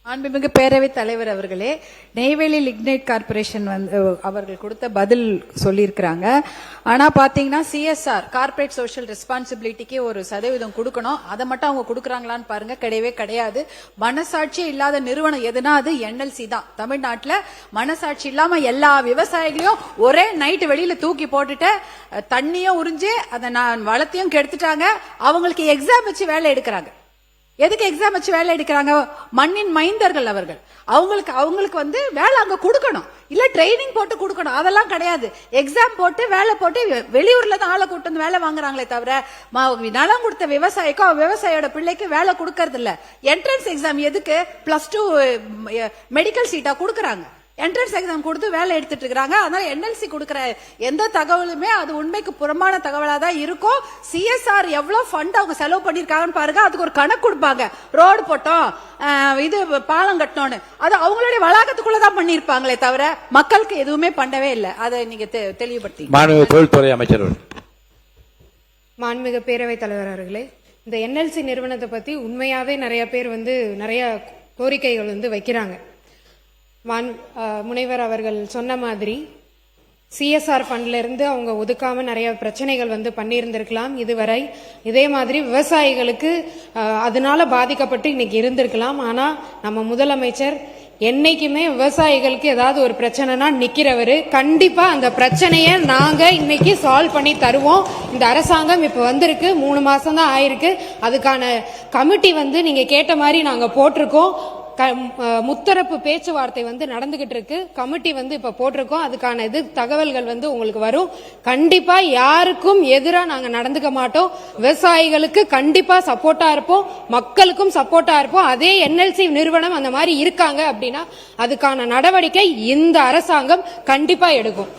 மாண்புமிகு பேரவைத் தலைவர் அவர்களே, நெய்வேலி லிக்னைட் கார்பரேஷன் அவர்கள் கொடுத்த பதில் சொல்லியிருக்கிறாங்க. ஆனா பாத்தீங்கன்னா சிஎஸ்ஆர் கார்பரேட் சோஷியல் ரெஸ்பான்சிபிலிட்டிக்கு ஒரு சதவீதம் கொடுக்கணும். அதை மட்டும் அவங்க கொடுக்கறாங்களான்னு பாருங்க, கிடையவே கிடையாது. மனசாட்சியே இல்லாத நிறுவனம் எதுனா அது என்எல்சி தான். தமிழ்நாட்டில் மனசாட்சி இல்லாம எல்லா விவசாயிகளையும் ஒரே நைட்டு வெளியில தூக்கி போட்டுட்டு தண்ணியும் உறிஞ்சு அதை வளத்தையும் கெடுத்துட்டாங்க. அவங்களுக்கு எக்ஸாம் வச்சு வேலை எடுக்கிறாங்க. எதுக்கு எக்ஸாம் வச்சு வேலை எடுக்கிறாங்க? மண்ணின் மைந்தர்கள் அவர்கள். அவங்களுக்கு வேலை அங்க கொடுக்கணும், இல்ல ட்ரைனிங் போட்டு கொடுக்கணும். அதெல்லாம் கிடையாது. எக்ஸாம் போட்டு வேலை போட்டு வெளியூர்ல தான் ஆளை கூட்டு வந்து வேலை வாங்குறாங்களே தவிர நலம் கொடுத்த விவசாயிக்கோ விவசாயியோட பிள்ளைக்கு வேலை கொடுக்கறது இல்ல. என்ட்ரன்ஸ் எக்ஸாம் எதுக்கு? +2 மெடிக்கல் சீட்டா கொடுக்கறாங்க. என்ட்ரன்ஸ் எக்ஸாம் கொடுத்து வேலை எடுத்துட்டு இருக்காங்க. அதனால என்எல்சி கொடுக்கிற எந்த தகவலுமே அது உண்மைக்கு புறமான தகவலா தான் இருக்கும். சிஎஸ்ஆர் எவ்வளவு ஃபண்ட் அவங்க செலவு பண்ணிருக்காங்கன்னு பாருங்க. அதுக்கு ஒரு கணக்கு கொடுப்பாங்க. ரோடு போட்டோம், இது பாலம் கட்டணும்னு. அது அவங்களுடைய வளாகத்துக்குள்ளதான் பண்ணிருப்பாங்களே தவிர மக்களுக்கு எதுவுமே பண்ணவே இல்லை. அதை நீங்க தெளிவுபடுத்தி. மாண்புமிகு தொழில்துறை அமைச்சர். மாண்புமிகு பேரவைத் தலைவர் அவர்களே, இந்த என்எல்சி நிறுவனத்தை பத்தி உண்மையாவே நிறைய பேர் நிறைய கோரிக்கைகள் வைக்கிறாங்க. முனைவர் அவர்கள் சொன்ன மாதிரி சிஎஸ்ஆர் ஃபண்ட்ல இருந்து அவங்க ஒதுக்காம நிறைய பிரச்சனைகள் பண்ணியிருந்திருக்கலாம் இதுவரை. இதே மாதிரி விவசாயிகளுக்கு அதனால பாதிக்கப்பட்டு இன்னைக்கு இருந்திருக்கலாம். ஆனா நம்ம முதலமைச்சர் என்னைக்குமே விவசாயிகளுக்கு ஏதாவது ஒரு பிரச்சனைனா நிக்கிறவரு. கண்டிப்பா அந்த பிரச்சனையை நாங்க இன்னைக்கு சால்வ் பண்ணி தருவோம். இந்த அரசாங்கம் இப்ப வந்திருக்கு, 3 மாசம் தான் ஆயிருக்கு. அதுக்கான கமிட்டி நீங்க கேட்ட மாதிரி நாங்க போட்டிருக்கோம். முத்தரப்பு பேச்சுவார்த்தை நடந்துகிட்டு இருக்கு. கமிட்டி இப்ப போட்டிருக்கோம். அதுக்கான தகவல்கள் உங்களுக்கு வரும். கண்டிப்பா யாருக்கும் எதிராக நாங்க நடந்துக்க மாட்டோம். விவசாயிகளுக்கு கண்டிப்பா சப்போர்ட்டா இருப்போம், மக்களுக்கும் சப்போர்ட்டா இருப்போம். அதே என்எல்சி நிறுவனம் அந்த மாதிரி இருக்காங்க அப்படின்னா அதுக்கான நடவடிக்கை இந்த அரசாங்கம் கண்டிப்பா எடுக்கும்.